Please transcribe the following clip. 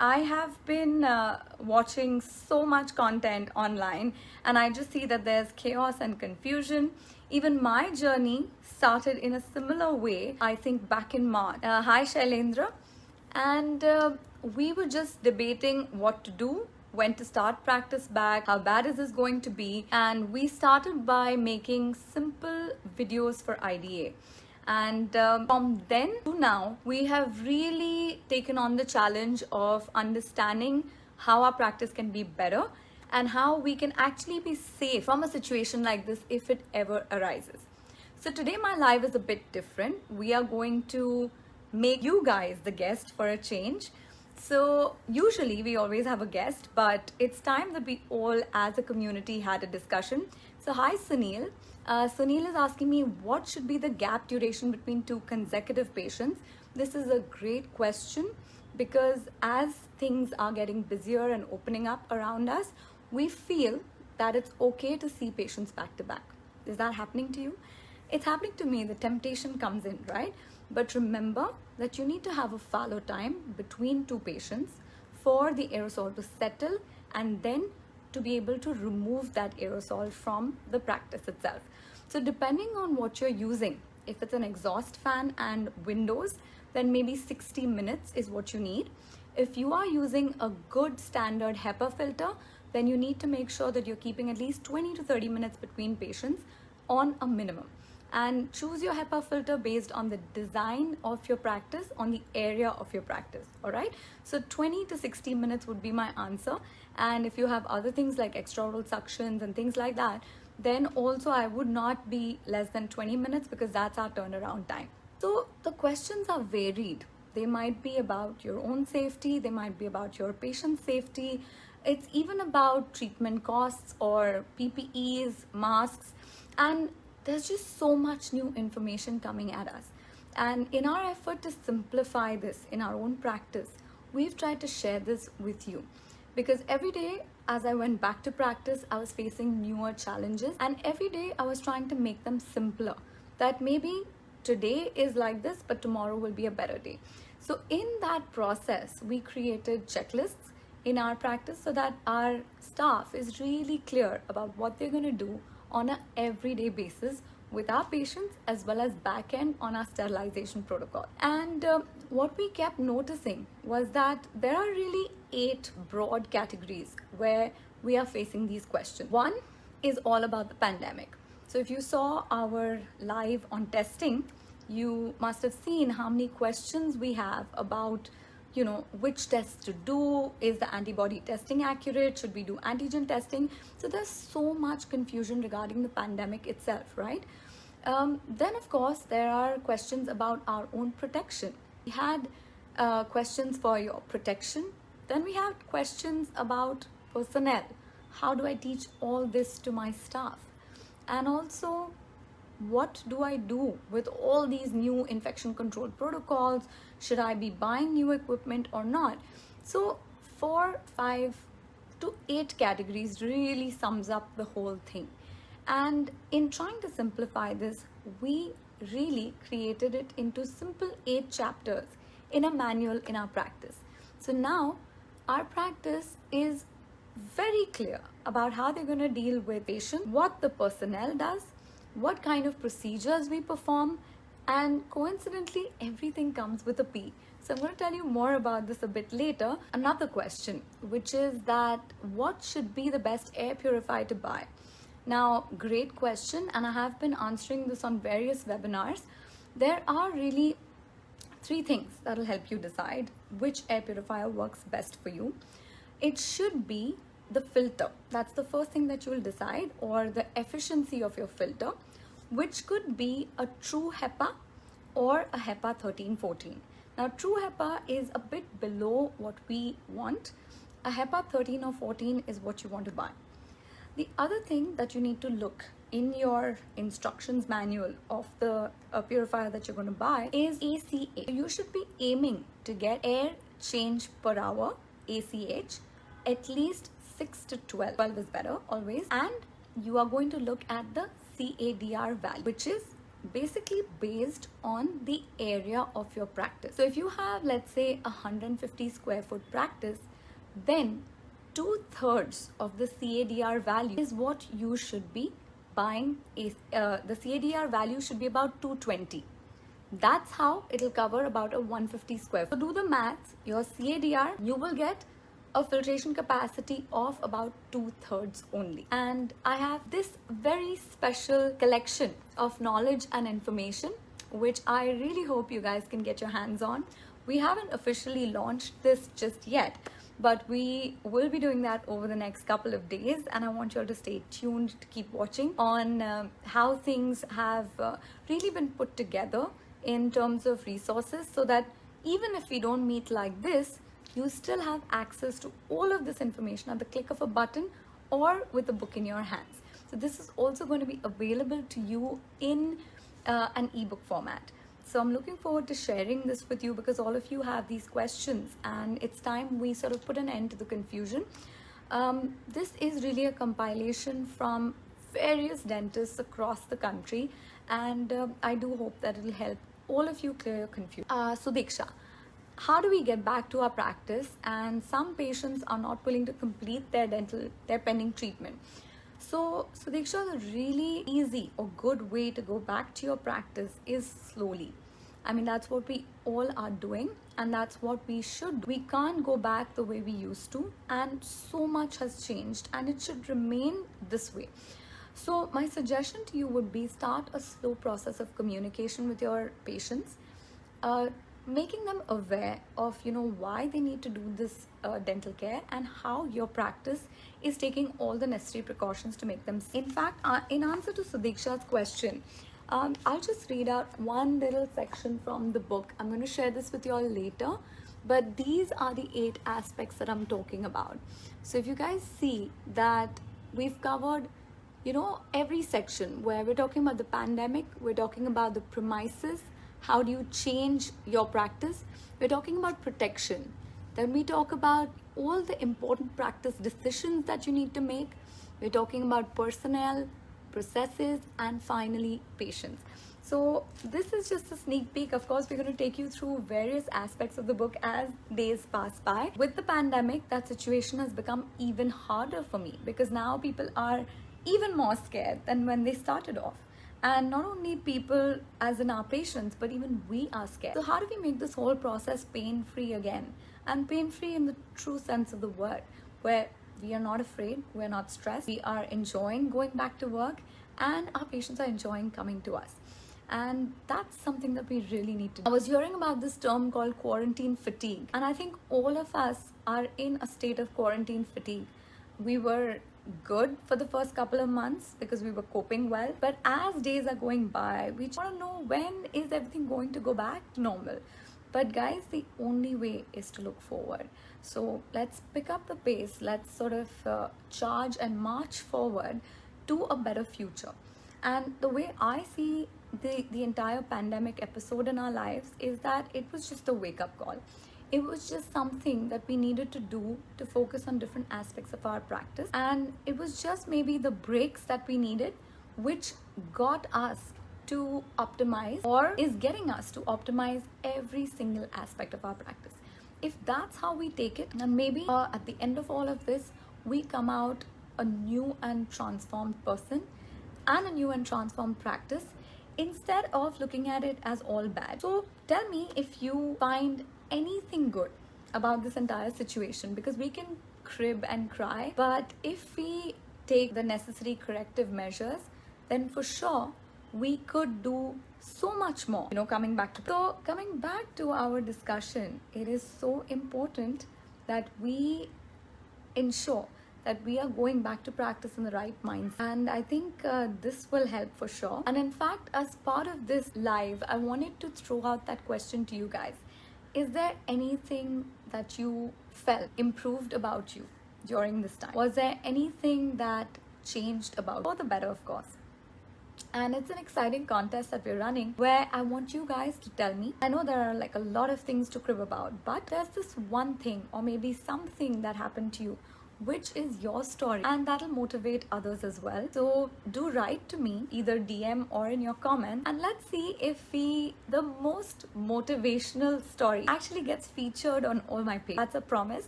I have been watching so much content online, and I just see that there's chaos and confusion. Even my journey started in a similar way, I think back in March. Hi Shailendra, and we were just debating what to do, when to start practice back, how bad is this going to be, and we started by making simple videos for IDA. And from then to now, we have really taken on the challenge of understanding how our practice can be better and how we can actually be safe from a situation like this if it ever arises. So today my live is a bit different. We are going to make you guys the guest for a change. So usually we always have a guest, but it's time that we all as a community had a discussion. So hi Sunil. Sunil is asking me what should be the gap duration between two consecutive patients. This is a great question because as things are getting busier and opening up around us, we feel that it's okay to see patients back to back. Is that happening to you? It's happening to me. The temptation comes in, right? But remember that you need to have a fallow time between two patients for the aerosol to settle and then to be able to remove that aerosol from the practice itself. So depending on what you're using, if it's an exhaust fan and windows, then maybe 60 minutes is what you need. If you are using a good standard HEPA filter, then you need to make sure that you're keeping at least 20 to 30 minutes between patients on a minimum. And choose your HEPA filter based on the design of your practice, on the area of your practice, all right? So 20 to 60 minutes would be my answer. And if you have other things like extraoral suctions and things like that, then also I would not be less than 20 minutes because that's our turnaround time. So the questions are varied. They might be about your own safety, they might be about your patient's safety. It's even about treatment costs or PPEs, masks, and there's just so much new information coming at us. And in our effort to simplify this in our own practice, we've tried to share this with you. Because every day as I went back to practice, I was facing newer challenges, and every day I was trying to make them simpler. That maybe today is like this, but tomorrow will be a better day. So in that process, we created checklists in our practice so that our staff is really clear about what they're going to do on an everyday basis with our patients, as well as back end on our sterilization protocol. And what we kept noticing was that there are really 8 broad categories where we are facing these questions. One is all about the pandemic. So if you saw our live on testing, you must have seen how many questions we have about which tests to do. Is the antibody testing accurate? Should we do antigen testing? So there's so much confusion regarding the pandemic itself, right? Then of course there are questions about our own protection. We had questions for your protection. Then we had questions about personnel. How do I teach all this to my staff? And also, what do I do with all these new infection control protocols? Should I be buying new equipment or not? So 4, 5 to 8 categories really sums up the whole thing. And in trying to simplify this, we really created it into simple 8 chapters in a manual in our practice. So now our practice is very clear about how they're going to deal with patients, what the personnel does, what kind of procedures we perform, and coincidentally everything comes with a P. So I'm going to tell you more about this a bit later. Another question, which is that what should be the best air purifier to buy? Now, great question, and I have been answering this on various webinars. There are really 3 things that will help you decide which air purifier works best for you. It should be the filter. That's the first thing that you will decide, or the efficiency of your filter, which could be a true HEPA or a HEPA 13-14. Now, true HEPA is a bit below what we want. A HEPA 13 or 14 is what you want to buy. The other thing that you need to look in your instructions manual of the purifier that you're going to buy is ACH. You should be aiming to get air change per hour, ACH, at least 6 to 12. 12 is better always. And you are going to look at the CADR value, which is basically based on the area of your practice. So if you have, let's say, 150 square foot practice, then 2/3 of the CADR value is what you should be buying. The CADR value should be about 220. That's how it'll cover about a 150 square foot. So do the maths, your CADR, you will get a filtration capacity of about 2/3 only. And I have this very special collection of knowledge and information, which I really hope you guys can get your hands on. We haven't officially launched this just yet, but we will be doing that over the next couple of days, and I want you all to stay tuned to keep watching on how things have really been put together in terms of resources, so that even if we don't meet like this, you still have access to all of this information at the click of a button or with a book in your hands. So this is also going to be available to you in an ebook format. So I'm looking forward to sharing this with you, because all of you have these questions and it's time we sort of put an end to the confusion. This is really a compilation from various dentists across the country, and I do hope that it'll help all of you clear your confusion. So Diksha, how do we get back to our practice? And some patients are not willing to complete their pending treatment. So Diksha, the really easy or good way to go back to your practice is slowly. I mean, that's what we all are doing, and that's what we should do. We can't go back the way we used to, and so much has changed, and it should remain this way. So my suggestion to you would be, start a slow process of communication with your patients, making them aware of why they need to do this dental care, and how your practice is taking all the necessary precautions to make them safe. In fact, in answer to Sudiksha's question, I'll just read out one little section from the book. I'm going to share this with you all later, but these are the 8 aspects that I'm talking about. So if you guys see that we've covered every section, where we're talking about the pandemic, we're talking about the premises, how do you change your practice, we're talking about protection, then we talk about all the important practice decisions that you need to make, we're talking about personnel, processes, and finally patients. So this is just a sneak peek. Of course, we're going to take you through various aspects of the book as days pass by. With the pandemic, that situation has become even harder for me, because now people are even more scared than when they started off. And not only people as in our patients, but even we are scared. So how do we make this whole process pain-free again? And pain-free in the true sense of the word, where we are not afraid, we're not stressed, we are enjoying going back to work, and our patients are enjoying coming to us. And that's something that we really need to do. I was hearing about this term called quarantine fatigue, and I think all of us are in a state of quarantine fatigue. We were good for the first couple of months because we were coping well, but as days are going by, we just want to know, when is everything going to go back to normal? But guys, the only way is to look forward. So let's pick up the pace, let's sort of charge and march forward to a better future. And the way I see the entire pandemic episode in our lives is that it was just a wake-up call. It was just something that we needed to do to focus on different aspects of our practice. And it was just maybe the breaks that we needed, which got us to optimize, or is getting us to optimize every single aspect of our practice. If that's how we take it, then maybe at the end of all of this, we come out a new and transformed person and a new and transformed practice, instead of looking at it as all bad. So tell me if you find anything good about this entire situation, because we can crib and cry, but if we take the necessary corrective measures, then for sure we could do so much more. Coming back to our discussion, it is so important that we ensure that we are going back to practice in the right mindset, and I think this will help for sure. And in fact, as part of this live, I wanted to throw out that question to you guys. Is there anything that you felt improved about you during this time? Was there anything that changed about you, for the better, of course? And it's an exciting contest that we're running, where I want you guys to tell me. I know there are like a lot of things to crib about, but there's this one thing, or maybe something that happened to you which is your story, and that'll motivate others as well. So do write to me, either DM or in your comments, and let's see if the most motivational story actually gets featured on all my pages. That's a promise.